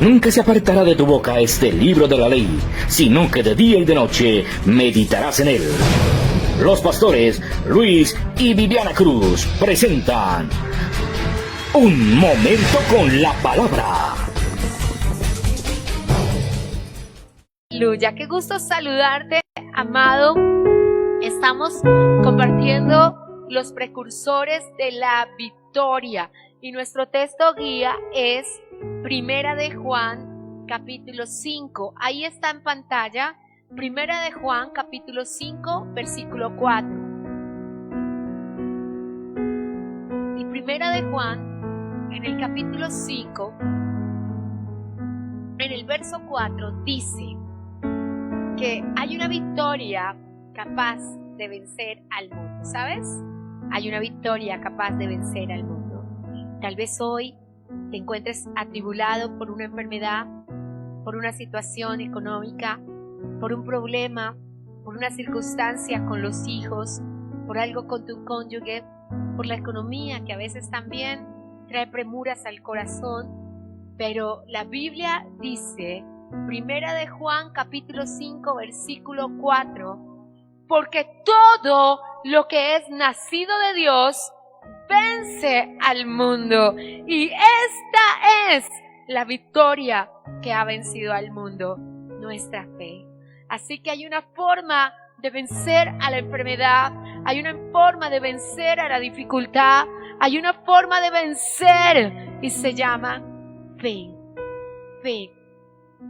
Nunca se apartará de tu boca este libro de la ley, sino que de día y de noche meditarás en él. Los pastores Luis y Viviana Cruz presentan Un Momento con la Palabra. Aleluya, qué gusto saludarte, amado. Estamos compartiendo los precursores de la victoria y nuestro texto guía es Primera de Juan, capítulo 5. Ahí está en pantalla, Primera de Juan, capítulo 5, versículo 4. Y Primera de Juan, en el capítulo 5, en el verso 4, dice que hay una victoria capaz de vencer al mundo, ¿sabes? Hay una victoria capaz de vencer al mundo. Tal vez hoy te encuentres atribulado por una enfermedad, por una situación económica, por un problema, por una circunstancia con los hijos, por algo con tu cónyuge, por la economía que a veces también trae premuras al corazón. Pero la Biblia dice, Primera de Juan, capítulo 5, versículo 4, porque todo lo que es nacido de Dios vence al mundo. Y esta es la victoria que ha vencido al mundo, nuestra fe. Así que hay una forma de vencer a la enfermedad, hay una forma de vencer a la dificultad, hay una forma de vencer y se llama fe. Fe.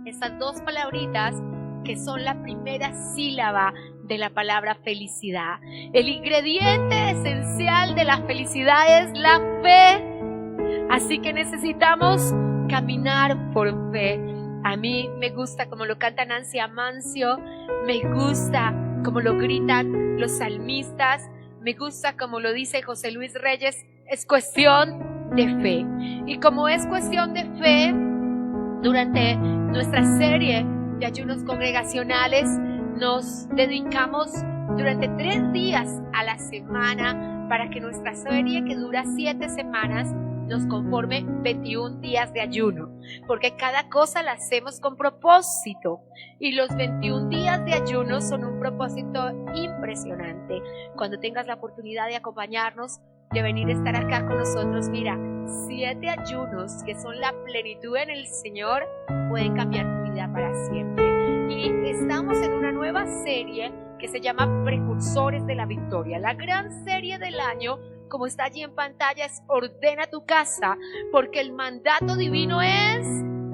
Estas dos palabritas que son la primera sílaba de la palabra felicidad. El ingrediente esencial de la felicidad es la fe. Así que necesitamos caminar por fe. A mí me gusta como lo canta Nancy Amancio, me gusta como lo gritan los salmistas, me gusta como lo dice José Luis Reyes, es cuestión de fe. Y como es cuestión de fe, durante nuestra serie de ayunos congregacionales nos dedicamos durante 3 días a la semana para que nuestra serie, que dura 7 semanas, nos conforme 21 días de ayuno, porque cada cosa la hacemos con propósito y los 21 días de ayuno son un propósito impresionante. Cuando tengas la oportunidad de acompañarnos, de venir a estar acá con nosotros, mira, 7 ayunos que son la plenitud en el Señor pueden cambiar tu vida para siempre. Y estamos en una nueva serie que se llama Precursores de la Victoria. La gran serie del año, como está allí en pantalla, es Ordena tu casa, porque el mandato divino es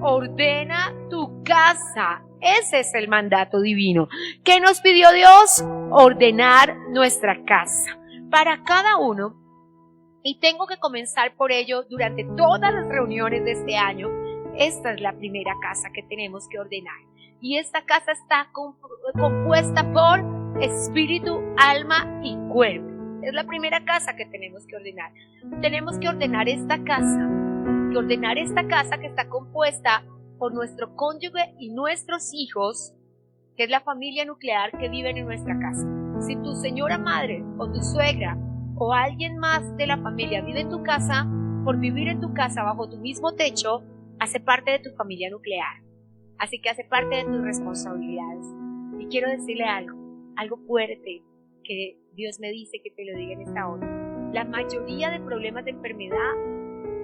ordena tu casa. Ese es el mandato divino. ¿Qué nos pidió Dios? Ordenar nuestra casa para cada uno. Y tengo que comenzar por ello durante todas las reuniones de este año. Esta es la primera casa que tenemos que ordenar. Y esta casa está compuesta por espíritu, alma y cuerpo. Es la primera casa que tenemos que ordenar. Tenemos que ordenar esta casa. Y ordenar esta casa que está compuesta por nuestro cónyuge y nuestros hijos, que es la familia nuclear que viven en nuestra casa. Si tu señora madre o tu suegra o alguien más de la familia vive en tu casa, por vivir en tu casa bajo tu mismo techo, hace parte de tu familia nuclear. Así que hace parte de tus responsabilidades. Y quiero decirle algo fuerte que Dios me dice que te lo diga en esta hora. La mayoría de problemas de enfermedad,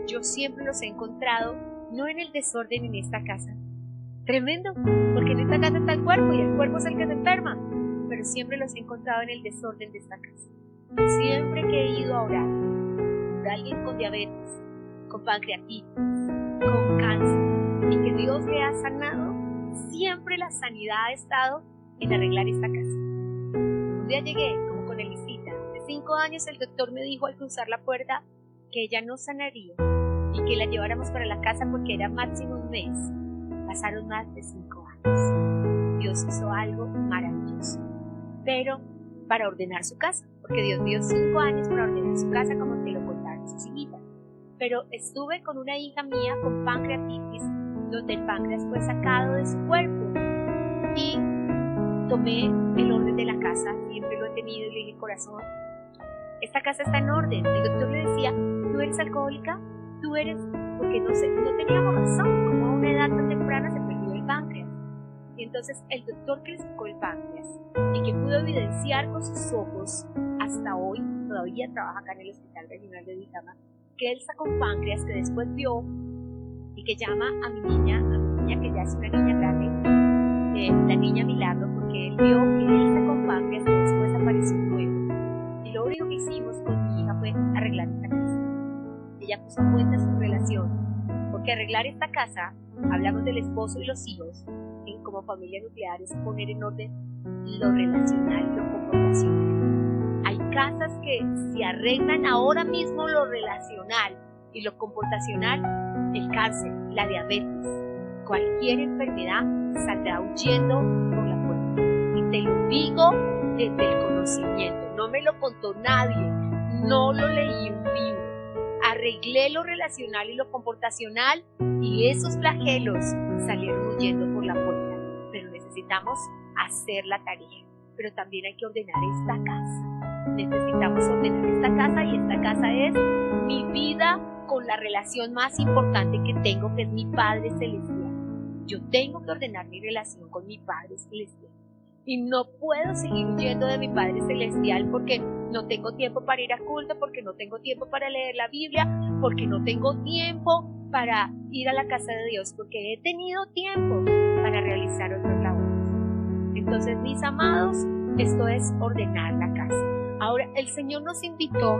yo siempre los he encontrado no en el desorden en esta casa. Tremendo, porque en esta casa está el cuerpo y el cuerpo es el que se enferma. Pero siempre los he encontrado en el desorden de esta casa. Siempre que he ido a orar por alguien con diabetes, con pancreatitis, con cáncer, y que Dios le ha sanado, siempre la sanidad ha estado en arreglar esta casa. Un día llegué como con Elisita, de 5 años el doctor me dijo al cruzar la puerta que ella no sanaría y que la lleváramos para la casa porque era máximo 1 mes. Pasaron más de 5 años. Dios hizo algo maravilloso, pero para ordenar su casa, porque Dios dio 5 años para ordenar su casa, como te lo contaron sus hijitas. Pero estuve con una hija mía con pancreatitis, donde el páncreas fue sacado de su cuerpo, y tomé el orden de la casa, siempre lo he tenido, y le dije, corazón, esta casa está en orden. El doctor le decía, ¿tú eres alcohólica? ¿Tú eres? Porque no teníamos razón, como una edad tan temprana se perdió el páncreas. Y entonces el doctor que le sacó el páncreas y que pudo evidenciar con sus ojos hasta hoy, todavía trabaja acá en el Hospital Regional de Vitama, que él sacó un páncreas que después vio y que llama a mi niña que ya es una niña grande, la niña Milagro, porque él vio que él sacó un páncreas que después apareció nuevo. Y lo único que hicimos con mi hija fue arreglar esta casa. Ella puso en cuenta su relación, porque arreglar esta casa, hablamos del esposo y los hijos, como familia nuclear, es poner en orden lo relacional y lo comportacional. Hay casas que si arreglan ahora mismo lo relacional y lo comportacional, el cáncer, la diabetes, cualquier enfermedad saldrá huyendo por la puerta. Y te lo digo desde el conocimiento, no me lo contó nadie, no lo leí en un libro. Arreglé lo relacional y lo comportacional y esos flagelos salieron huyendo por la puerta. Pero necesitamos hacer la tarea, pero también hay que ordenar esta casa. Necesitamos ordenar esta casa y esta casa es mi vida con la relación más importante que tengo, que es mi Padre Celestial. Yo tengo que ordenar mi relación con mi Padre Celestial. Y no puedo seguir huyendo de mi Padre Celestial porque no tengo tiempo para ir a culto, porque no tengo tiempo para leer la Biblia, porque no tengo tiempo para ir a la casa de Dios, porque he tenido tiempo para realizar otras labores. Entonces, mis amados, esto es ordenar la casa. Ahora, el Señor nos invitó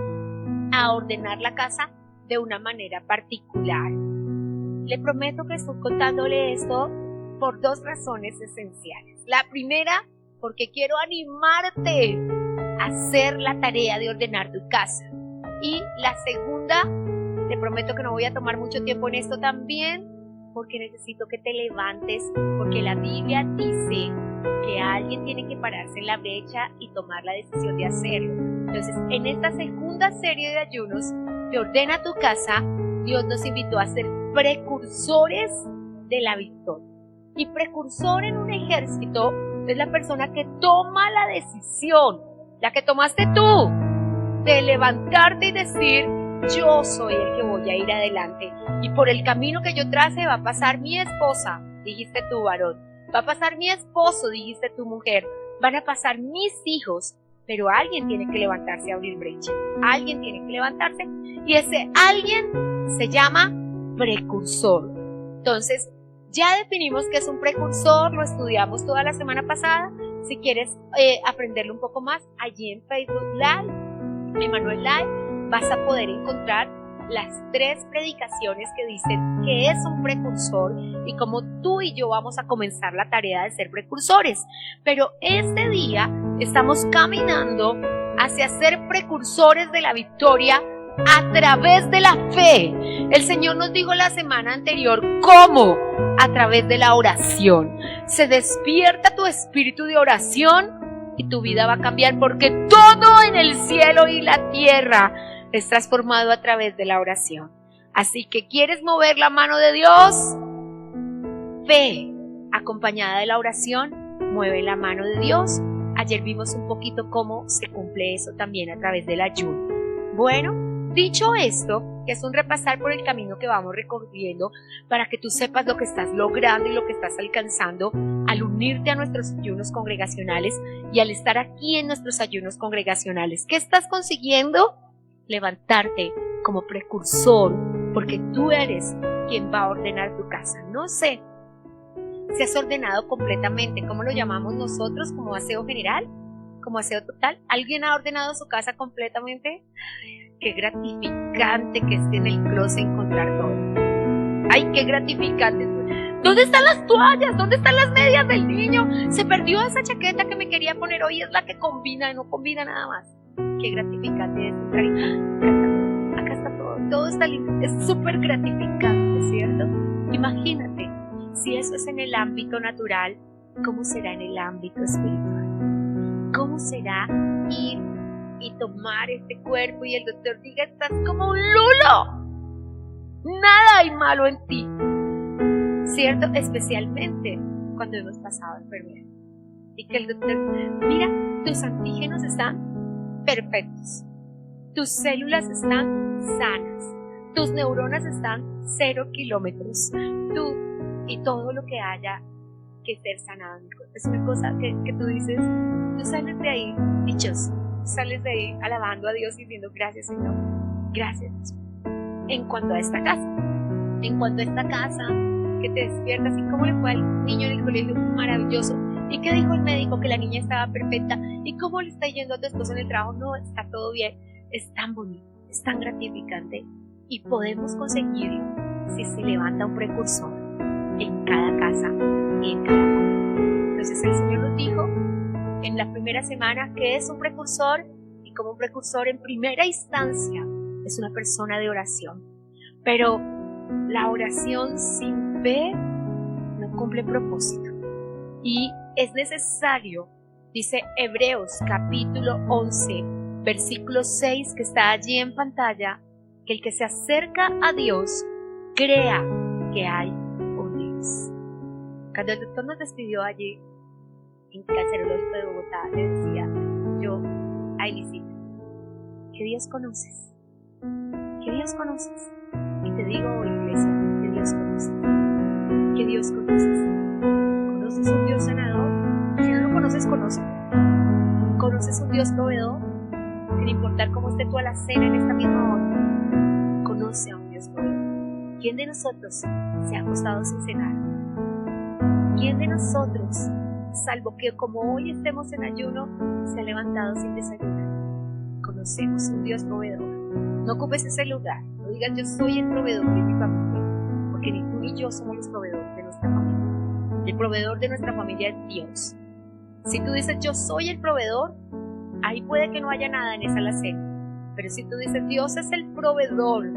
a ordenar la casa de una manera particular. Le prometo que estoy contándole esto por dos razones esenciales. La primera, porque quiero animarte a hacer la tarea de ordenar tu casa. Y la segunda, te prometo que no voy a tomar mucho tiempo en esto también, porque necesito que te levantes, porque la Biblia dice que alguien tiene que pararse en la brecha y tomar la decisión de hacerlo. Entonces, en esta segunda serie de ayunos que ordena tu casa, Dios nos invitó a ser precursores de la victoria. Y precursor en un ejército es la persona que toma la decisión, la que tomaste tú, de levantarte y decir: yo soy el que voy a ir adelante. Y por el camino que yo trace va a pasar mi esposa, dijiste tú, varón. Va a pasar mi esposo, dijiste tu mujer. Van a pasar mis hijos. Pero alguien tiene que levantarse a abrir brecha. Alguien tiene que levantarse. Y ese alguien se llama precursor. Entonces, ya definimos qué es un precursor. Lo estudiamos toda la semana pasada. Si quieres aprenderlo un poco más, allí en Facebook Live, Emanuel Live, vas a poder encontrar las 3 predicaciones que dicen qué es un precursor y cómo tú y yo vamos a comenzar la tarea de ser precursores. Pero este día estamos caminando hacia ser precursores de la victoria a través de la fe. El Señor nos dijo la semana anterior cómo, a través de la oración. Se despierta tu espíritu de oración y tu vida va a cambiar, porque todo en el cielo y la tierra es transformado a través de la oración. Así que, ¿quieres mover la mano de Dios? Fe acompañada de la oración mueve la mano de Dios. Ayer vimos un poquito cómo se cumple eso también a través del ayuno. Bueno, dicho esto, que es un repasar por el camino que vamos recorriendo para que tú sepas lo que estás logrando y lo que estás alcanzando al unirte a nuestros ayunos congregacionales y al estar aquí en nuestros ayunos congregacionales. ¿Qué estás consiguiendo? Levantarte como precursor, porque tú eres quien va a ordenar tu casa. No sé si has ordenado completamente, ¿cómo lo llamamos nosotros? ¿Como aseo general? ¿Como aseo total? ¿Alguien ha ordenado su casa completamente? Qué gratificante que esté en el closet encontrar todo. Ay, qué gratificante. ¿Dónde están las toallas? ¿Dónde están las medias del niño? Se perdió esa chaqueta que me quería poner hoy, es la que combina y no combina nada más. Qué gratificante es. Acá está todo, todo está lindo. Es súper gratificante, ¿cierto? Imagínate, si eso es en el ámbito natural, ¿cómo será en el ámbito espiritual? ¿Cómo será ir y tomar este cuerpo y el doctor diga: estás como un lulo? Nada hay malo en ti, ¿cierto? Especialmente cuando hemos pasado enfermedad. Y que el doctor, mira, tus antígenos están perfectos, tus células están sanas, tus neuronas están 0 kilómetros, y todo lo que haya que ser sanado en el cuerpo. Es una cosa que tú dices, tú sales de ahí dichoso, sales de ahí alabando a Dios y diciendo gracias Señor, gracias Dios. En cuanto a esta casa, que te despiertas y cómo le fue al niño en el colegio, maravilloso. ¿Y qué dijo el médico? Que la niña estaba perfecta. ¿Y cómo le está yendo a tu esposo en el trabajo? No, está todo bien. Es tan bonito, es tan gratificante. Y podemos conseguirlo si se levanta un precursor en cada casa y en cada familia. Entonces el Señor nos dijo en la primera semana que es un precursor, y como un precursor en primera instancia es una persona de oración. Pero la oración sin fe no cumple propósito. Y es necesario, dice Hebreos capítulo 11, versículo 6, que está allí en pantalla, que el que se acerca a Dios crea que hay un Dios. Cuando el doctor nos despidió allí en Cancerológico de Bogotá, le decía yo a Elisita, ¿qué Dios conoces? ¿Qué Dios conoces? Y te digo hoy, iglesia, que Dios conoces. ¿Qué Dios conoces? ¿Conoces un Dios sanador? Si no lo conoces, conócelo. ¿Conoces un Dios proveedor? Sin importar cómo esté tú a la cena en esta misma hora, conoce a un Dios proveedor. ¿Quién de nosotros se ha acostado sin cenar? ¿Quién de nosotros, salvo que como hoy estemos en ayuno, se ha levantado sin desayunar? Conocemos un Dios proveedor. No ocupes ese lugar. No digas yo soy el proveedor de mi familia, porque ni tú ni yo somos los proveedores de nuestra familia. El proveedor de nuestra familia es Dios. Si tú dices yo soy el proveedor, ahí puede que no haya nada en esa alacena. Pero si tú dices Dios es el proveedor,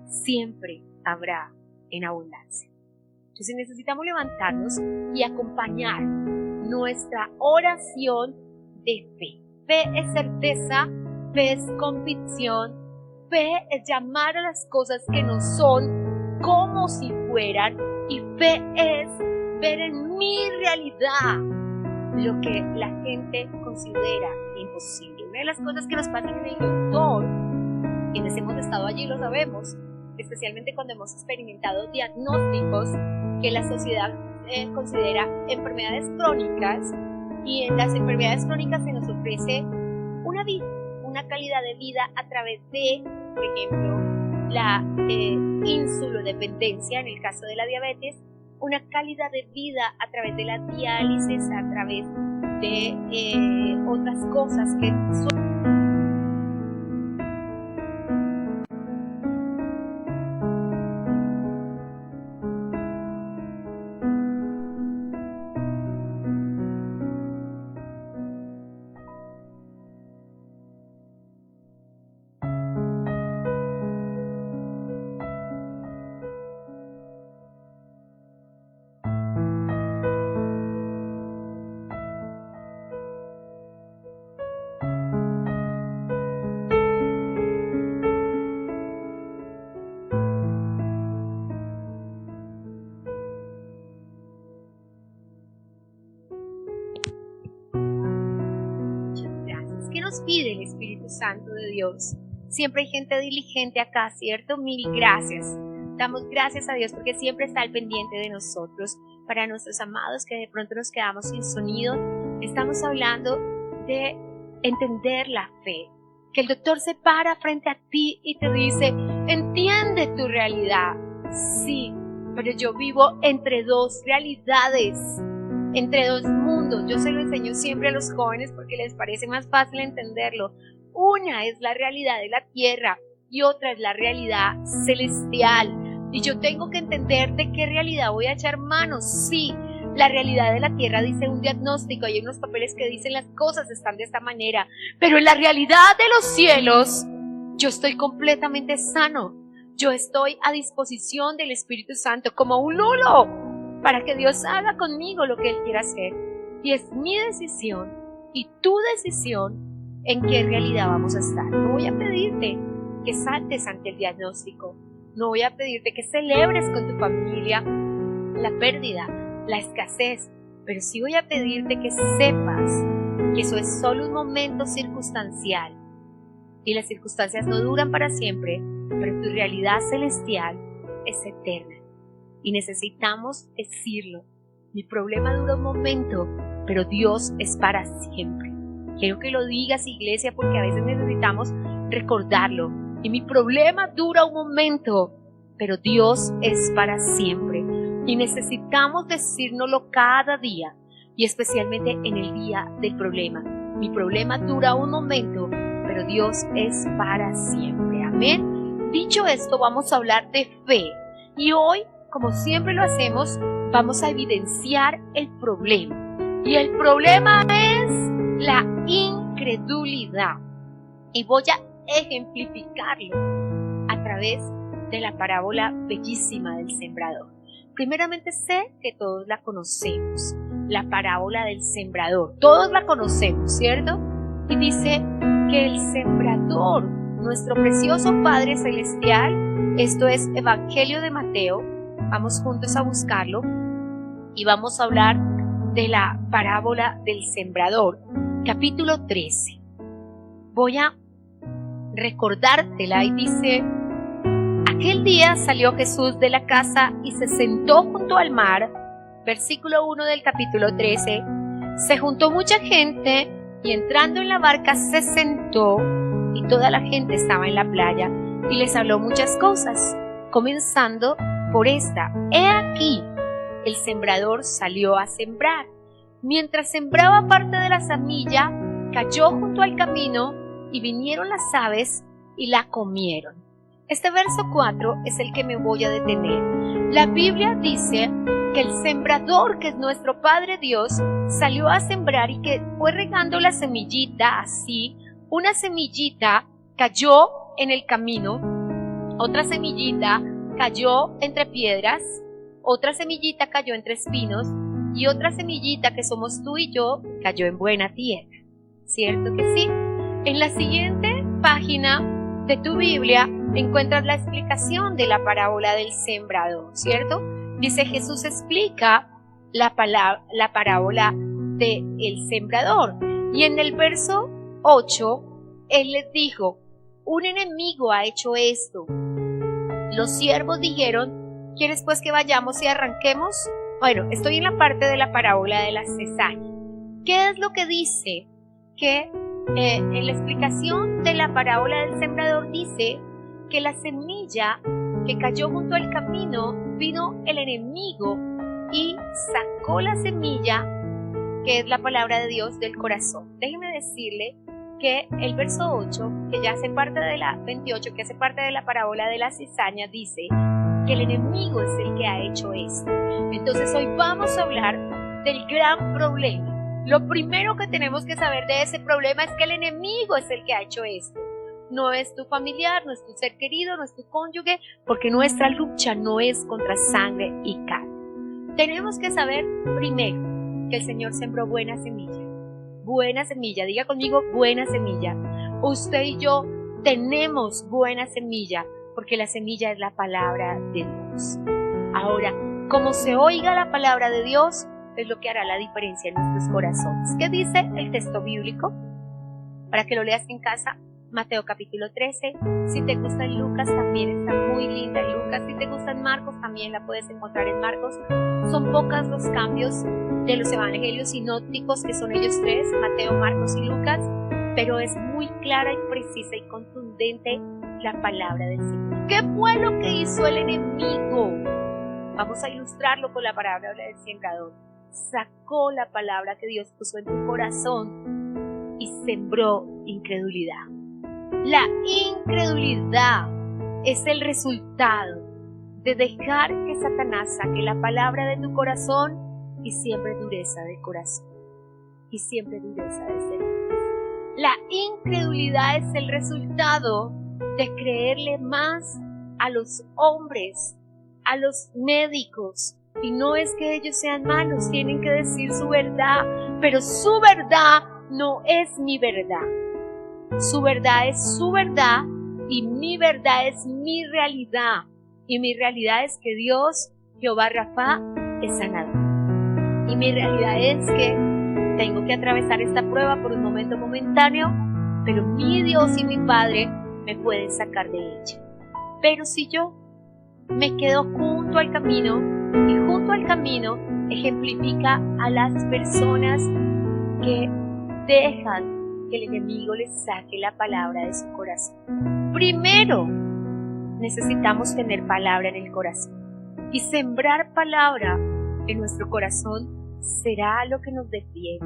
siempre habrá en abundancia. Entonces necesitamos levantarnos y acompañar nuestra oración de fe. Fe es certeza, fe es convicción, fe es llamar a las cosas que no son como si fueran, y fe es ver en mi realidad lo que la gente considera imposible. Una de las cosas que nos pasa en el doctor, quienes hemos estado allí lo sabemos, especialmente cuando hemos experimentado diagnósticos que la sociedad considera enfermedades crónicas, y en las enfermedades crónicas se nos ofrece una vida, una calidad de vida a través de, por ejemplo, la insulodependencia en el caso de la diabetes, una calidad de vida a través de la diálisis, a través de otras cosas que son. ¿Qué nos pide el Espíritu Santo de Dios? Siempre hay gente diligente acá, ¿cierto? Mil gracias. Damos gracias a Dios porque siempre está al pendiente de nosotros. Para nuestros amados que de pronto nos quedamos sin sonido, estamos hablando de entender la fe. Que el doctor se para frente a ti y te dice, entiende tu realidad. Sí, pero yo vivo entre dos realidades, entre dos mundos. Yo se lo enseño siempre a los jóvenes porque les parece más fácil entenderlo. Una es la realidad de la tierra y otra es la realidad celestial. Y yo tengo que entender de qué realidad voy a echar mano. Sí, la realidad de la tierra dice un diagnóstico, hay unos papeles que dicen las cosas están de esta manera, pero en la realidad de los cielos yo estoy completamente sano. Yo estoy a disposición del Espíritu Santo como un lulo para que Dios haga conmigo lo que Él quiera hacer. Y es mi decisión y tu decisión en qué realidad vamos a estar. No voy a pedirte que saltes ante el diagnóstico. No voy a pedirte que celebres con tu familia la pérdida, la escasez, pero sí voy a pedirte que sepas que eso es solo un momento circunstancial y las circunstancias no duran para siempre, pero tu realidad celestial es eterna. y necesitamos decirlo. Mi problema dura un momento, pero Dios es para siempre. Quiero que lo digas, iglesia, porque a veces necesitamos recordarlo. Y mi problema dura un momento, pero Dios es para siempre. Y necesitamos decírnoslo cada día, y especialmente en el día del problema. Mi problema dura un momento, pero Dios es para siempre. Amén. Dicho esto, vamos a hablar de fe. Y hoy, como siempre lo hacemos, vamos a evidenciar el problema. Y el problema es la incredulidad. Y voy a ejemplificarlo a través de la parábola bellísima del sembrador. Primeramente sé que todos la conocemos, la parábola del sembrador. Todos la conocemos, ¿cierto? Y dice que el sembrador, nuestro precioso Padre Celestial, esto es Evangelio de Mateo, vamos juntos a buscarlo y vamos a hablar de la parábola del sembrador, capítulo 13. Voy a recordártela y dice: aquel día salió Jesús de la casa y se sentó junto al mar. Versículo 1 del capítulo 13. Se juntó mucha gente y entrando en la barca se sentó, y toda la gente estaba en la playa, y les habló muchas cosas, comenzando por esta: he aquí, el sembrador salió a sembrar. Mientras sembraba, parte de la semilla cayó junto al camino, y vinieron las aves y la comieron. Este verso 4 es el que me voy a detener. La Biblia dice que el sembrador, que es nuestro Padre Dios, salió a sembrar y que fue regando la semillita así. Una semillita cayó en el camino, otra semillita cayó entre piedras, otra semillita cayó entre espinos y otra semillita, que somos tú y yo, cayó en buena tierra. ¿Cierto que sí? En la siguiente página de tu Biblia encuentras la explicación de la parábola del sembrador, ¿cierto? Dice: Jesús explica la parábola del sembrador. Y en el verso 8, Él les dijo: un enemigo ha hecho esto. Los siervos dijeron: ¿quieres pues que vayamos y arranquemos? Bueno, estoy en la parte de la parábola de la cizaña. ¿Qué es lo que dice? Que en la explicación de la parábola del sembrador dice que la semilla que cayó junto al camino, vino el enemigo y sacó la semilla, que es la palabra de Dios, del corazón. Déjeme decirle que el verso 8, que ya hace parte de la 28, que hace parte de la parábola de la cizaña, dice que el enemigo es el que ha hecho esto. Entonces hoy vamos a hablar del gran problema. Lo primero que tenemos que saber de ese problema es que el enemigo es el que ha hecho esto. No es tu familiar, no es tu ser querido, no es tu cónyuge, porque nuestra lucha no es contra sangre y carne. Tenemos que saber primero que el Señor sembró buena semilla. Buena semilla, diga conmigo, buena semilla. Usted y yo tenemos buena semilla, porque la semilla es la palabra de Dios. Ahora, como se oiga la palabra de Dios, es lo que hará la diferencia en nuestros corazones. ¿Qué dice el texto bíblico? Para que lo leas en casa, Mateo capítulo 13. Si te gusta en Lucas, también está muy linda en Lucas. Si te gusta en Marcos, también la puedes encontrar en Marcos. Son pocos los cambios de los evangelios sinópticos, que son ellos tres, Mateo, Marcos y Lucas, pero es muy clara y precisa y contundente la palabra del Señor. ¿Qué fue lo que hizo el enemigo? Vamos a ilustrarlo con la palabra del sembrador. Sacó la palabra que Dios puso en tu corazón y sembró incredulidad. La incredulidad es el resultado de dejar que Satanás saque la palabra de tu corazón y siempre dureza de corazón y siempre dureza de cerebro. La incredulidad es el resultado de creerle más a los hombres, a los médicos. Y no es que ellos sean malos, tienen que decir su verdad, pero su verdad no es mi verdad. Su verdad es su verdad y mi verdad es mi realidad. Y mi realidad es que Dios, Jehová Rafa, es sanador. Y mi realidad es que tengo que atravesar esta prueba por un momento momentáneo, pero mi Dios y mi Padre me pueden sacar de ella. Pero si yo me quedo con junto al camino, y junto al camino ejemplifica a las personas que dejan que el enemigo les saque la palabra de su corazón. Primero, necesitamos tener palabra en el corazón, y sembrar palabra en nuestro corazón será lo que nos defiende.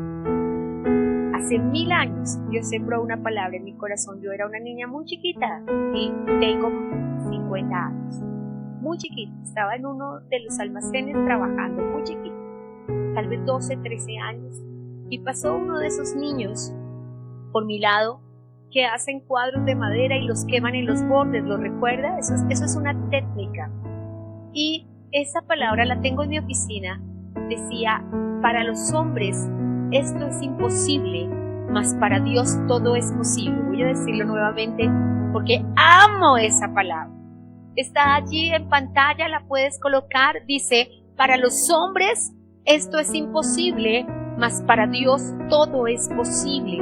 Hace 1000 años Dios sembró una palabra en mi corazón. Yo era una niña muy chiquita y tengo 50 años. Muy chiquita, estaba en uno de los almacenes trabajando, muy chiquita, tal vez 12, 13 años. Y pasó uno de esos niños por mi lado que hacen cuadros de madera y los queman en los bordes, ¿lo recuerda? Eso es una técnica. Y esa palabra la tengo en mi oficina. Decía, para los hombres esto es imposible, mas para Dios todo es posible. Voy a decirlo nuevamente porque amo esa palabra. Está allí en pantalla, la puedes colocar. Dice, para los hombres esto es imposible, mas para Dios todo es posible.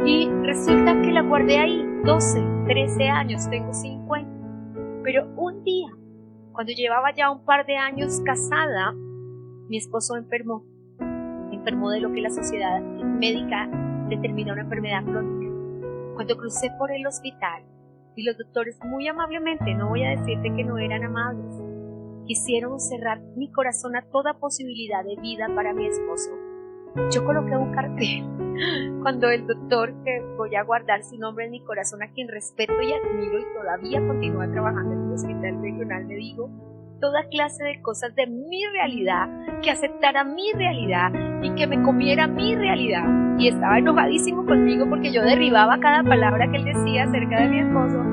Y resulta que la guardé ahí 12, 13 años, tengo 50. Pero un día, cuando llevaba ya un par de años casada, mi esposo enfermó de lo que la sociedad médica determina una enfermedad crónica. Cuando crucé por el hospital y los doctores muy amablemente, no voy a decirte que no eran amables, quisieron cerrar mi corazón a toda posibilidad de vida para mi esposo, yo coloqué un cartel. Cuando el doctor, que voy a guardar su nombre en mi corazón, a quien respeto y admiro y todavía continúa trabajando en el hospital regional, me dijo toda clase de cosas de mi realidad, que aceptara mi realidad y que me comiera mi realidad. Y estaba enojadísimo conmigo porque yo derribaba cada palabra que él decía acerca de mi esposo.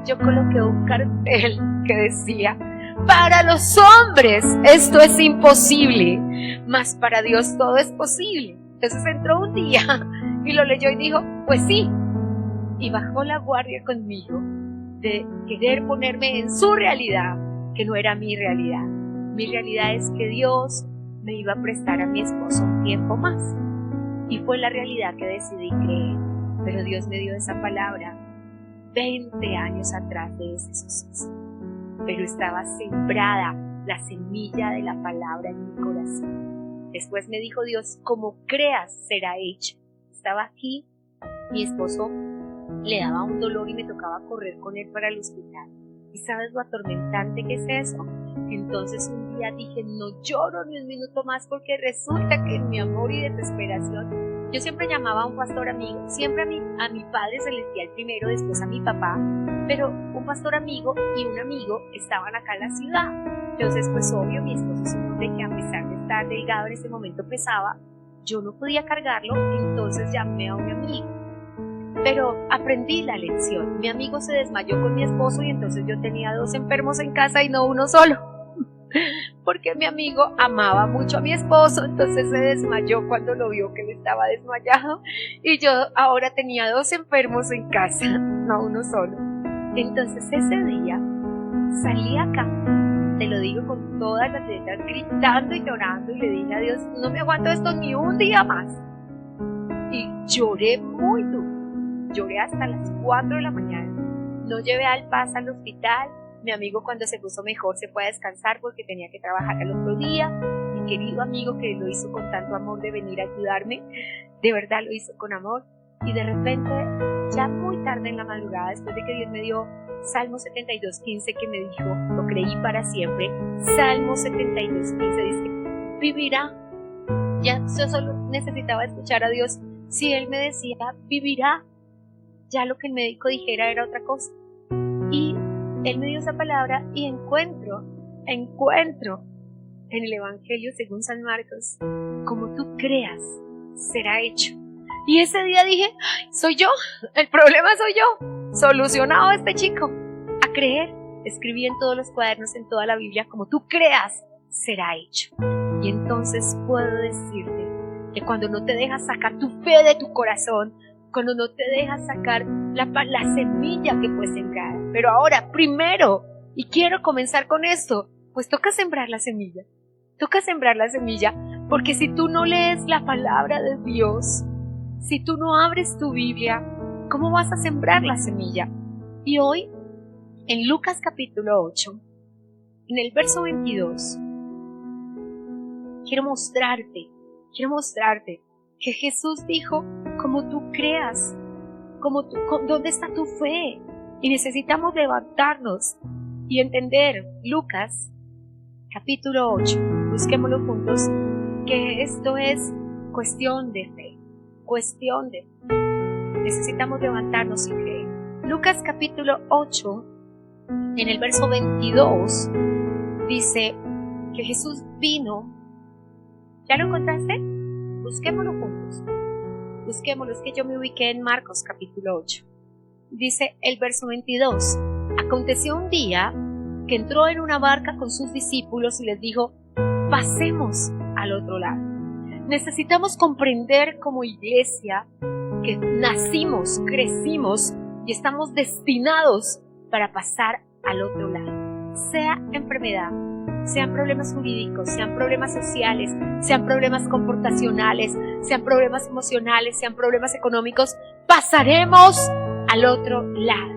Yo coloqué un cartel que decía, para los hombres esto es imposible, mas para Dios todo es posible. Entonces entró un día y lo leyó y dijo, pues sí. Y bajó la guardia conmigo de querer ponerme en su realidad, que no era mi realidad. Mi realidad es que Dios me iba a prestar a mi esposo un tiempo más. Y fue la realidad que decidí creer. Pero Dios me dio esa palabra 20 años atrás de ese suceso. Pero estaba sembrada la semilla de la palabra en mi corazón. Después me dijo Dios, como creas será hecho. Estaba aquí, mi esposo le daba un dolor y me tocaba correr con él para el hospital. ¿Y sabes lo atormentante que es eso? Entonces un día dije, no lloro ni un minuto más, porque resulta que en mi amor y desesperación, yo siempre llamaba a un pastor amigo, siempre a mi Padre Celestial primero, después a mi papá, pero un pastor amigo y un amigo estaban acá en la ciudad. Entonces, pues obvio, mi esposo es un hombre que a pesar de estar delgado en ese momento pesaba, yo no podía cargarlo, entonces llamé a un amigo. Pero aprendí la lección. Mi amigo se desmayó con mi esposo y entonces yo tenía 2 enfermos en casa y no uno solo. Porque mi amigo amaba mucho a mi esposo, entonces se desmayó cuando lo vio que él estaba desmayado. Y yo ahora tenía 2 enfermos en casa, no uno solo. Entonces ese día salí acá, te lo digo con todas las letras, gritando y llorando, y le dije a Dios, no me aguanto esto ni un día más. Y lloré muy duro. Lloré hasta las 4 de la mañana. No llevé al Paz al hospital. Mi amigo, cuando se puso mejor, se fue a descansar porque tenía que trabajar al otro día. Mi querido amigo, que lo hizo con tanto amor de venir a ayudarme, de verdad lo hizo con amor. Y de repente, ya muy tarde en la madrugada, después de que Dios me dio Salmo 72:15, que me dijo, lo creí para siempre. Salmo 72:15 dice, vivirá. Ya yo solo necesitaba escuchar a Dios. Si Él me decía, vivirá, ya lo que el médico dijera era otra cosa. Y Él me dio esa palabra y encuentro en el Evangelio según San Marcos, como tú creas, será hecho. Y ese día dije, soy yo, el problema soy yo, solucionado este chico. A creer, escribí en todos los cuadernos, en toda la Biblia, como tú creas, será hecho. Y entonces puedo decirte que cuando no te dejas sacar tu fe de tu corazón, cuando no te dejas sacar la semilla que fue sembrada. Pero ahora, primero, y quiero comenzar con esto, pues toca sembrar la semilla. Toca sembrar la semilla, porque si tú no lees la palabra de Dios, si tú no abres tu Biblia, ¿cómo vas a sembrar la semilla? Y hoy, en Lucas capítulo 8, en el verso 22, quiero mostrarte que Jesús dijo, como tú creas, ¿dónde está tu fe? Y necesitamos levantarnos y entender Lucas capítulo 8, busquémoslo juntos, que esto es cuestión de fe. Necesitamos levantarnos y creer. Lucas capítulo 8, en el verso 22, dice que Jesús vino. ¿Ya lo encontraste? Busquémoslo juntos. Busquémoslo, es que yo me ubiqué en Marcos capítulo 8. Dice el verso 22, aconteció un día que entró en una barca con sus discípulos y les dijo, pasemos al otro lado. Necesitamos comprender como iglesia que nacimos, crecimos y estamos destinados para pasar al otro lado. Sea enfermedad, sean problemas jurídicos, sean problemas sociales, sean problemas comportacionales, sean problemas emocionales, sean problemas económicos, pasaremos al otro lado.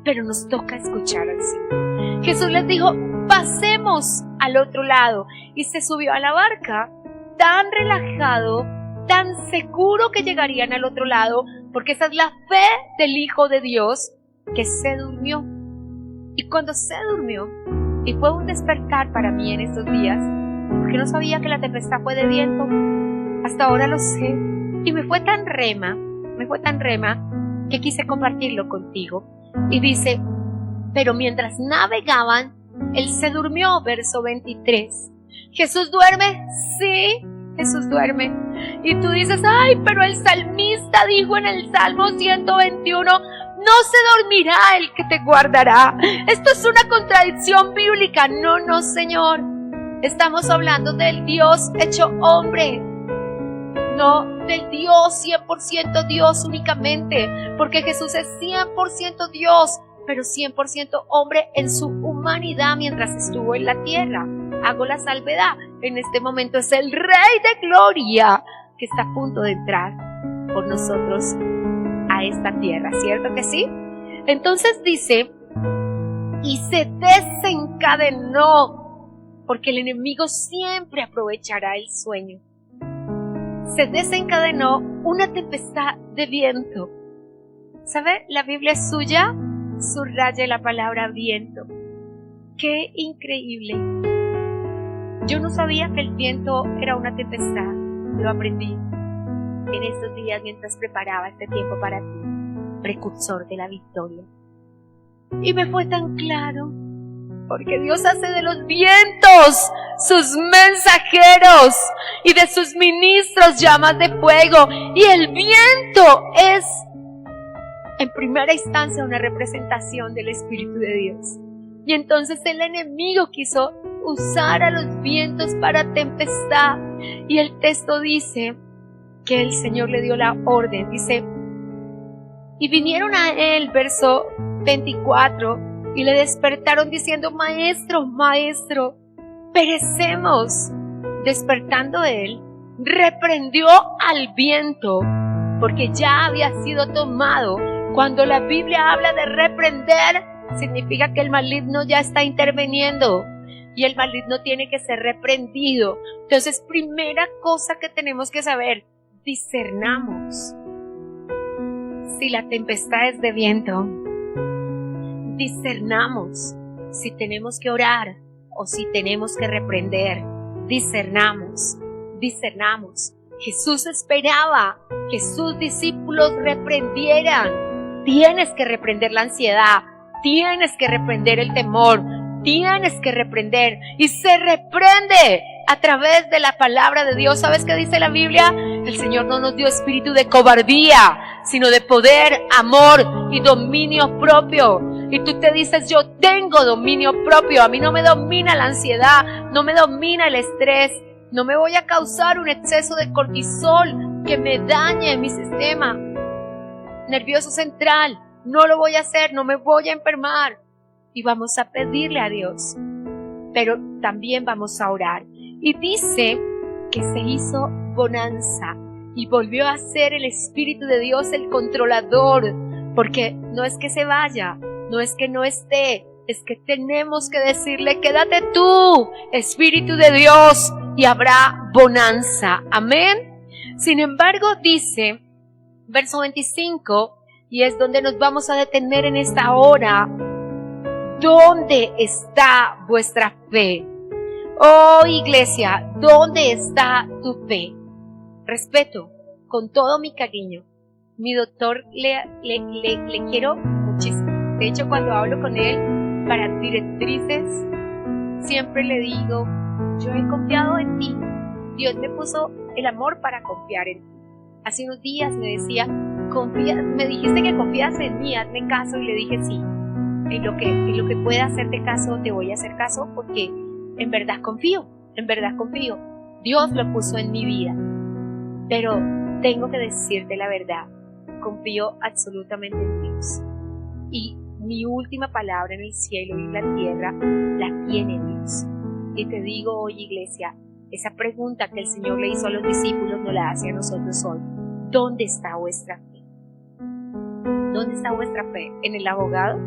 Pero nos toca escuchar al Señor. Jesús les dijo, pasemos al otro lado. Y se subió a la barca tan relajado, tan seguro que llegarían al otro lado, porque esa es la fe del Hijo de Dios, que se durmió. Y cuando se durmió, y fue un despertar para mí en estos días, porque no sabía que la tempestad fue de viento, hasta ahora lo sé, y me fue tan rema, que quise compartirlo contigo. Y dice, pero mientras navegaban, él se durmió, verso 23. ¿Jesús duerme? Sí, Jesús duerme. Y tú dices, ay, pero el salmista dijo en el Salmo 121, no se dormirá el que te guardará. Esto es una contradicción bíblica. No, Señor. Estamos hablando del Dios hecho hombre. No del Dios, 100% Dios únicamente. Porque Jesús es 100% Dios, pero 100% hombre en su humanidad mientras estuvo en la tierra. Hago la salvedad. En este momento es el Rey de Gloria que está a punto de entrar por nosotros a esta tierra, ¿cierto que sí? Entonces dice, y se desencadenó, porque el enemigo siempre aprovechará el sueño. Se desencadenó una tempestad de viento. ¿Sabe? La Biblia es suya, subraye la palabra viento. ¡Qué increíble! Yo no sabía que el viento era una tempestad, lo aprendí en estos días mientras preparaba este tiempo para ti, precursor de la victoria. Y me fue tan claro, porque Dios hace de los vientos sus mensajeros y de sus ministros llamas de fuego, y el viento es en primera instancia una representación del Espíritu de Dios. Y entonces el enemigo quiso usar a los vientos para tempestad, y el texto dice que el Señor le dio la orden, dice, y vinieron a él, verso 24, y le despertaron diciendo, maestro, maestro, perecemos. Despertando él, reprendió al viento, porque ya había sido tomado. Cuando la Biblia habla de reprender, significa que el maligno ya está interviniendo, y el maligno tiene que ser reprendido. Entonces, primera cosa que tenemos que saber, discernamos si la tempestad es de viento. Discernamos si tenemos que orar o si tenemos que reprender. Discernamos. Jesús esperaba que sus discípulos reprendieran. Tienes que reprender la ansiedad, tienes que reprender el temor, tienes que reprender, y se reprende a través de la palabra de Dios. ¿Sabes qué dice la Biblia? El Señor no nos dio espíritu de cobardía, sino de poder, amor y dominio propio. Y tú te dices, yo tengo dominio propio, a mí no me domina la ansiedad, no me domina el estrés, no me voy a causar un exceso de cortisol que me dañe mi sistema nervioso central, no lo voy a hacer, no me voy a enfermar. Y vamos a pedirle a Dios, pero también vamos a orar. Y dice que se hizo bonanza y volvió a ser el Espíritu de Dios el controlador, porque no es que se vaya, no es que no esté, es que tenemos que decirle: quédate tú, Espíritu de Dios, y habrá bonanza. Amén. Sin embargo, dice, verso 25, y es donde nos vamos a detener en esta hora: ¿dónde está vuestra fe? Oh, iglesia, ¿dónde está tu fe? Respeto, con todo mi cariño, mi doctor le quiero muchísimo. De hecho, cuando hablo con él para directrices, siempre le digo: yo he confiado en ti. Dios me puso el amor para confiar en ti. Hace unos días me decía: me dijiste que confías en mí, hazme caso. Y le dije: sí, en lo que pueda hacerte caso, te voy a hacer caso, porque en verdad confío. Dios lo puso en mi vida. Pero tengo que decirte la verdad, confío absolutamente en Dios. Y mi última palabra en el cielo y en la tierra la tiene Dios. Y te digo hoy, iglesia, esa pregunta que el Señor le hizo a los discípulos no la hace a nosotros hoy. ¿Dónde está vuestra fe? ¿Dónde está vuestra fe? ¿En el abogado?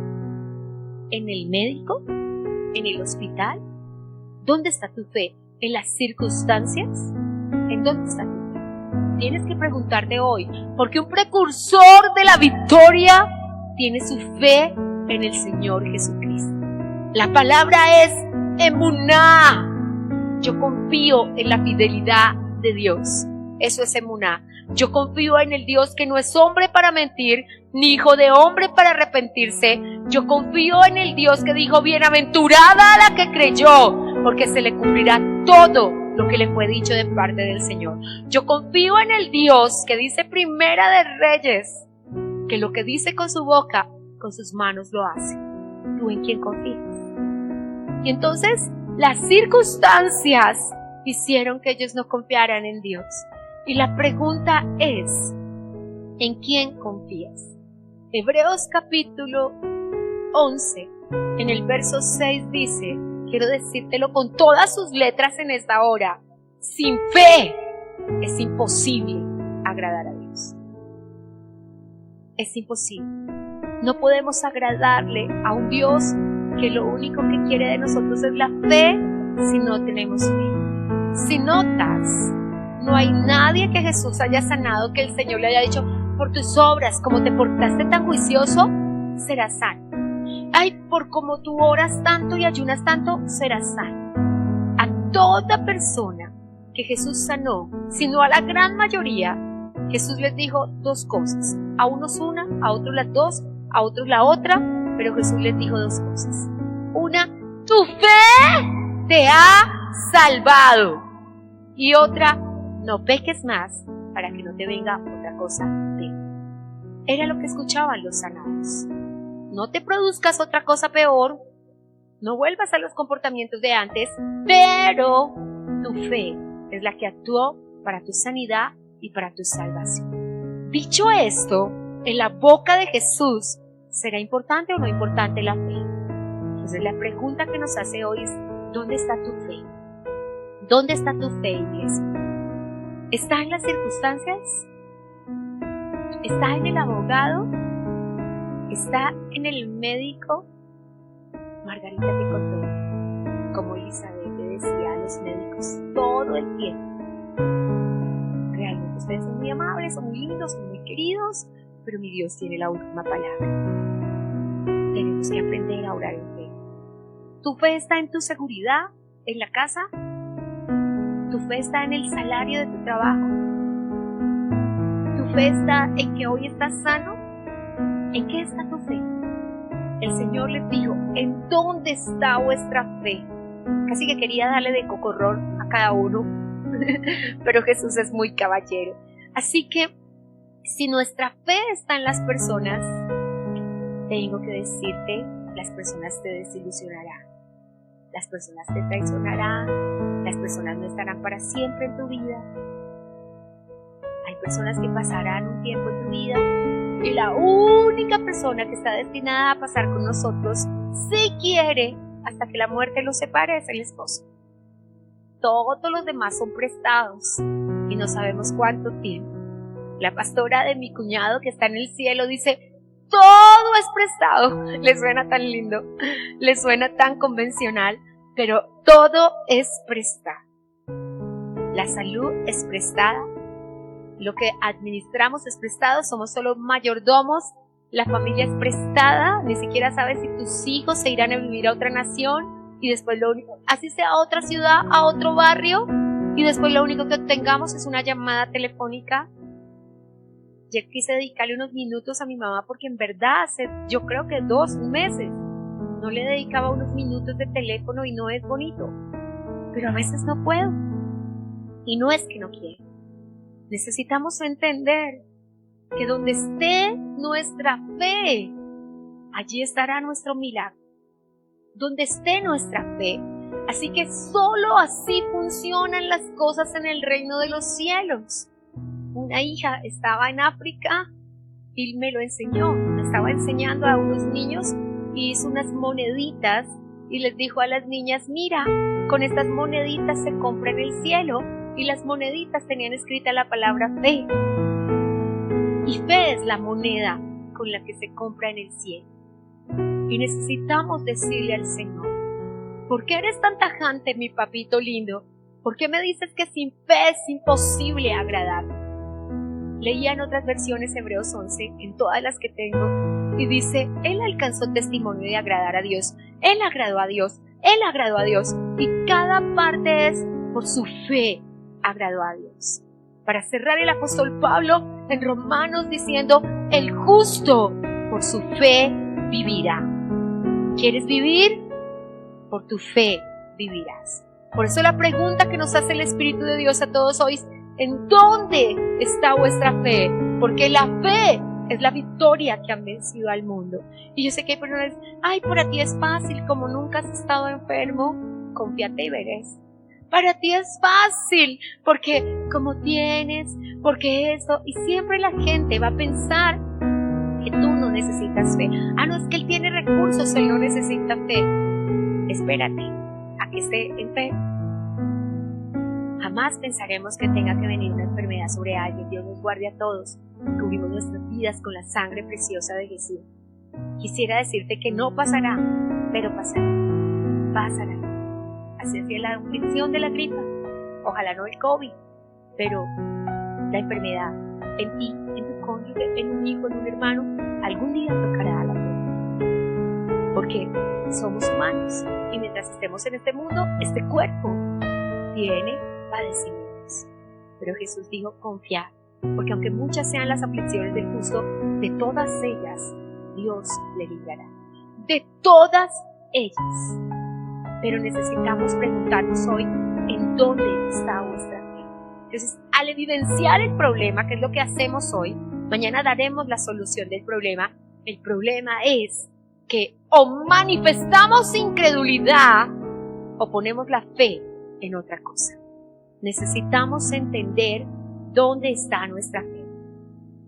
¿En el médico? ¿En el hospital? ¿Dónde está tu fe? ¿En las circunstancias? ¿En dónde está tu fe? Tienes que preguntarte hoy, porque un precursor de la victoria tiene su fe en el Señor Jesucristo. La palabra es emuná. Yo confío en la fidelidad de Dios. Eso es emuná. Yo confío en el Dios que no es hombre para mentir, ni hijo de hombre para arrepentirse. Yo confío en el Dios que dijo: bienaventurada la que creyó, porque se le cumplirá todo lo que le fue dicho de parte del Señor. Yo confío en el Dios que dice Primera de Reyes, que lo que dice con su boca, con sus manos lo hace. ¿Tú en quién confías? Y entonces las circunstancias hicieron que ellos no confiaran en Dios. Y la pregunta es: ¿en quién confías? Hebreos capítulo 11, en el verso 6 dice, quiero decírtelo con todas sus letras en esta hora: sin fe es imposible agradar a Dios. Es imposible. No podemos agradarle a un Dios que lo único que quiere de nosotros es la fe si no tenemos fe. Si notas, no hay nadie que Jesús haya sanado que el Señor le haya dicho: por tus obras, como te portaste tan juicioso, serás sano. Ay, por como tú oras tanto y ayunas tanto, serás sano. A toda persona que Jesús sanó, sino a la gran mayoría, Jesús les dijo dos cosas: a unos una, a otros las dos, a otros la otra, pero Jesús les dijo dos cosas. Una: tu fe te ha salvado. Y otra: no peques más para que no te venga otra cosa peor. Era lo que escuchaban los sanados. No te produzcas otra cosa peor, no vuelvas a los comportamientos de antes, pero tu fe es la que actuó para tu sanidad y para tu salvación. Dicho esto, en la boca de Jesús, ¿será importante o no importante la fe? Entonces la pregunta que nos hace hoy es: ¿dónde está tu fe? ¿Dónde está tu fe, iglesia? ¿Está en las circunstancias? ¿Está en el abogado? ¿Está en el médico? Margarita te contó como Elizabeth le decía a los médicos todo el tiempo: realmente ustedes son muy amables, son muy lindos, son muy queridos, pero mi Dios tiene la última palabra. Tenemos que aprender a orar en fe. ¿Tu fe está en tu seguridad, en la casa? ¿Tu fe está en el salario de tu trabajo? ¿Tu fe está en que hoy estás sano? ¿En qué está tu fe? El Señor les dijo: ¿en dónde está vuestra fe? Casi que quería darle de cocorrón a cada uno, pero Jesús es muy caballero. Así que, si nuestra fe está en las personas, tengo que decirte, las personas te desilusionarán. Las personas te traicionarán, las personas no estarán para siempre en tu vida. Hay personas que pasarán un tiempo en tu vida y la única persona que está destinada a pasar con nosotros, si quiere, hasta que la muerte los separe, es el esposo. Todos los demás son prestados y no sabemos cuánto tiempo. La pastora de mi cuñado que está en el cielo dice: todo es prestado. Le suena tan lindo, le suena tan convencional, pero todo es prestado. La salud es prestada, lo que administramos es prestado, somos solo mayordomos, la familia es prestada, ni siquiera sabes si tus hijos se irán a vivir a otra nación y después lo único, así sea a otra ciudad, a otro barrio, y después lo único que obtengamos es una llamada telefónica. Yo quise dedicarle unos minutos a mi mamá porque en verdad hace, yo creo que 2 meses, no le dedicaba unos minutos de teléfono y no es bonito, pero a veces no puedo. Y no es que no quiera. Necesitamos entender que donde esté nuestra fe, allí estará nuestro milagro. Donde esté nuestra fe. Así que solo así funcionan las cosas en el reino de los cielos. Una hija estaba en África y me lo enseñó. Me estaba enseñando a unos niños y hizo unas moneditas y les dijo a las niñas, mira, con estas moneditas se compra en el cielo. Y las moneditas tenían escrita la palabra fe. Y fe es la moneda con la que se compra en el cielo. Y necesitamos decirle al Señor, ¿por qué eres tan tajante, mi papito lindo? ¿Por qué me dices que sin fe es imposible agradarte? Leía en otras versiones Hebreos 11, en todas las que tengo, y dice, Él alcanzó testimonio de agradar a Dios. Él agradó a Dios. Él agradó a Dios. Y cada parte es por su fe. Agradó a Dios. Para cerrar, el apóstol Pablo en Romanos diciendo, el justo por su fe vivirá. ¿Quieres vivir? Por tu fe vivirás. Por eso la pregunta que nos hace el Espíritu de Dios a todos hoy es, ¿en dónde está vuestra fe? Porque la fe es la victoria que han vencido al mundo. Y yo sé que hay personas, ay, para ti es fácil, como nunca has estado enfermo, confíate y verás. Para ti es fácil, porque como tienes, porque eso, y siempre la gente va a pensar que tú no necesitas fe. Ah, no, es que él tiene recursos, él no necesita fe. Espérate a que esté enfermo. Jamás pensaremos que tenga que venir una enfermedad sobre alguien. Dios nos guarde a todos. Cubrimos nuestras vidas con la sangre preciosa de Jesús. Quisiera decirte que no pasará, pero pasará. Pasará. Así es la infección de la gripa, ojalá no el COVID, pero la enfermedad en ti, en tu cónyuge, en un hijo, en un hermano, algún día tocará a la puerta. Porque somos humanos y mientras estemos en este mundo, este cuerpo tiene padecimientos. Pero Jesús dijo, confiad, porque aunque muchas sean las aflicciones del justo, de todas ellas Dios le librará. De todas ellas. Pero necesitamos preguntarnos hoy, ¿en dónde está vuestra fe? Entonces, al evidenciar el problema, que es lo que hacemos hoy, mañana daremos la solución del problema. El problema es que o manifestamos incredulidad o ponemos la fe en otra cosa. Necesitamos entender dónde está nuestra fe.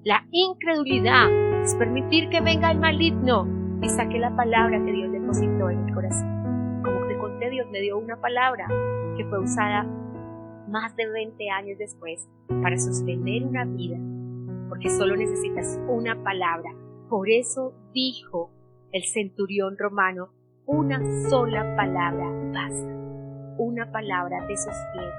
La incredulidad es permitir que venga el maligno y saque la palabra que Dios depositó en el corazón. Dios me dio una palabra que fue usada más de 20 años después para sostener una vida, porque solo necesitas una palabra. Por eso dijo el centurión romano, una sola palabra basta. Una palabra te sostiene.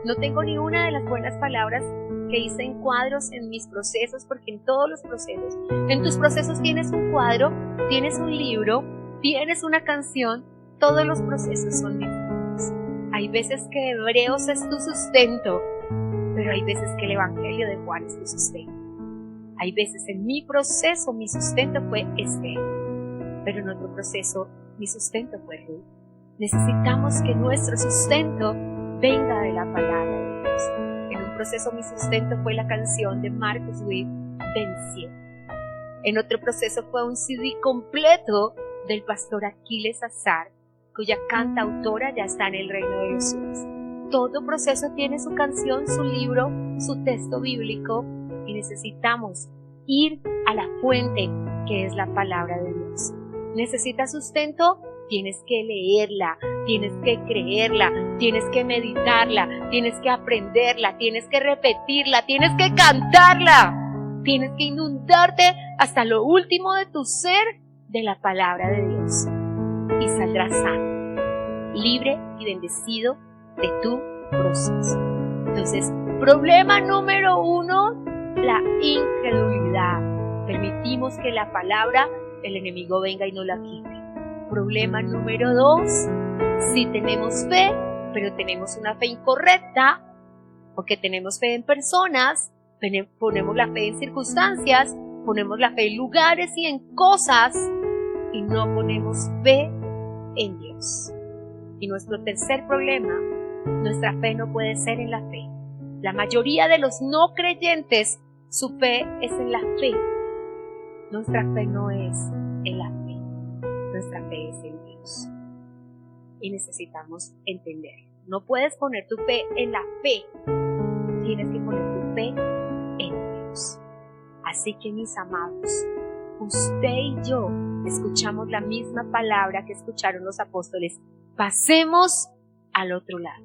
No tengo ni una de las buenas palabras que hice en cuadros en mis procesos, porque en todos los procesos, en tus procesos tienes un cuadro, tienes un libro, tienes una canción. Todos los procesos son distintos. Hay veces que Hebreos es tu sustento, pero hay veces que el Evangelio de Juan es tu sustento. Hay veces en mi proceso mi sustento fue Esther, pero en otro proceso mi sustento fue Ruth. Necesitamos que nuestro sustento venga de la palabra de Dios. En un proceso mi sustento fue la canción de Marcus Witt, Venciendo. En otro proceso fue un CD completo del pastor Aquiles Azar, cuya cantautora ya está en el reino de los cielos. Todo proceso tiene su canción, su libro, su texto bíblico, y necesitamos ir a la fuente que es la palabra de Dios. ¿Necesitas sustento? Tienes que leerla, tienes que creerla, tienes que meditarla, tienes que aprenderla, tienes que repetirla, tienes que cantarla. Tienes que inundarte hasta lo último de tu ser de la palabra de Dios. Y saldrás sano, libre y bendecido de tu proceso. Entonces, problema número 1, la incredulidad. Permitimos que la palabra, el enemigo venga y nos la quite. Problema número 2, si tenemos fe, pero tenemos una fe incorrecta, porque tenemos fe en personas, ponemos la fe en circunstancias, ponemos la fe en lugares y en cosas, y no ponemos fe en Dios. Y nuestro tercer problema, nuestra fe no puede ser en la fe. La mayoría de los no creyentes, su fe es en la fe. Nuestra fe no es en la fe. Nuestra fe es en Dios. Y necesitamos entender. No puedes poner tu fe en la fe. Tienes que poner tu fe en Dios. Así que, mis amados, usted y yo escuchamos la misma palabra que escucharon los apóstoles. Pasemos al otro lado.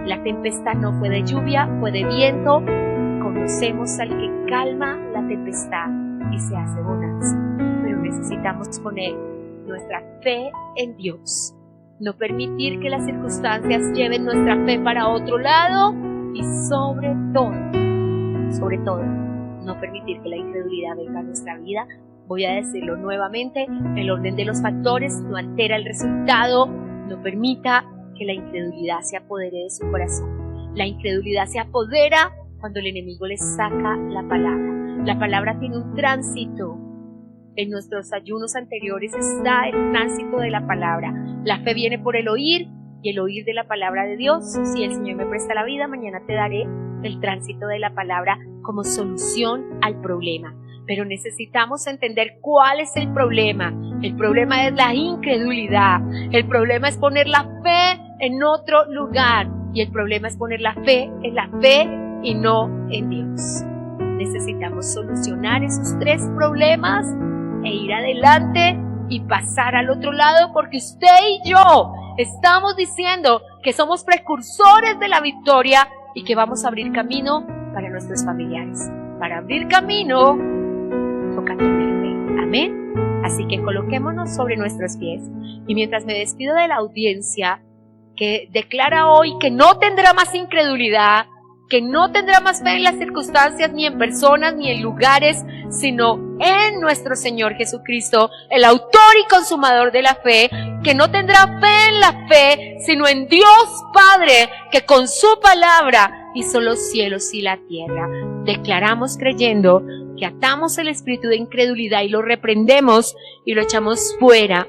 La tempestad no fue de lluvia, fue de viento. Conocemos al que calma la tempestad y se hace bonanza. Pero necesitamos poner nuestra fe en Dios. No permitir que las circunstancias lleven nuestra fe para otro lado. Y sobre todo, no permitir que la incredulidad venga a nuestra vida. Voy a decirlo nuevamente, el orden de los factores no altera el resultado. No permita que la incredulidad se apodere de su corazón. La incredulidad se apodera cuando el enemigo le saca la palabra. La palabra tiene un tránsito. En nuestros ayunos anteriores está el tránsito de la palabra. La fe viene por el oír y el oír de la palabra de Dios. Si el Señor me presta la vida, mañana te daré el tránsito de la palabra como solución al problema. Pero necesitamos entender cuál es el problema. El problema es la incredulidad. El problema es poner la fe en otro lugar. Y el problema es poner la fe en la fe y no en Dios. Necesitamos solucionar esos 3 problemas e ir adelante y pasar al otro lado, porque usted y yo estamos diciendo que somos precursores de la victoria y que vamos a abrir camino para nuestros familiares. Para abrir camino toca tener fe. Amén. Así que coloquémonos sobre nuestros pies. Y mientras me despido de la audiencia que declara hoy que no tendrá más incredulidad, que no tendrá más fe en las circunstancias, ni en personas, ni en lugares, sino en nuestro Señor Jesucristo, el autor y consumador de la fe, que no tendrá fe en la fe, sino en Dios Padre, que con su palabra hizo los cielos y la tierra. Declaramos creyendo que atamos el espíritu de incredulidad y lo reprendemos y lo echamos fuera,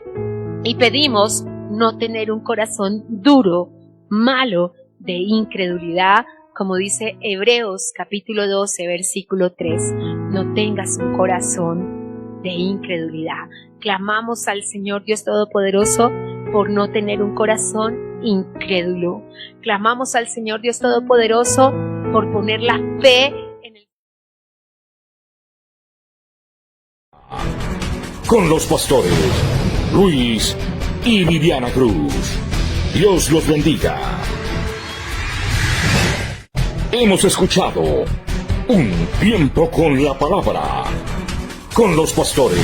y pedimos no tener un corazón duro, malo, de incredulidad, como dice Hebreos capítulo 12, versículo 3, no tengas un corazón de incredulidad. Clamamos al Señor Dios Todopoderoso por no tener un corazón incrédulo. Clamamos al Señor Dios Todopoderoso por poner la fe en el... Con los pastores Luis y Viviana Cruz. Dios los bendiga. Hemos escuchado Un Tiempo con la Palabra con los pastores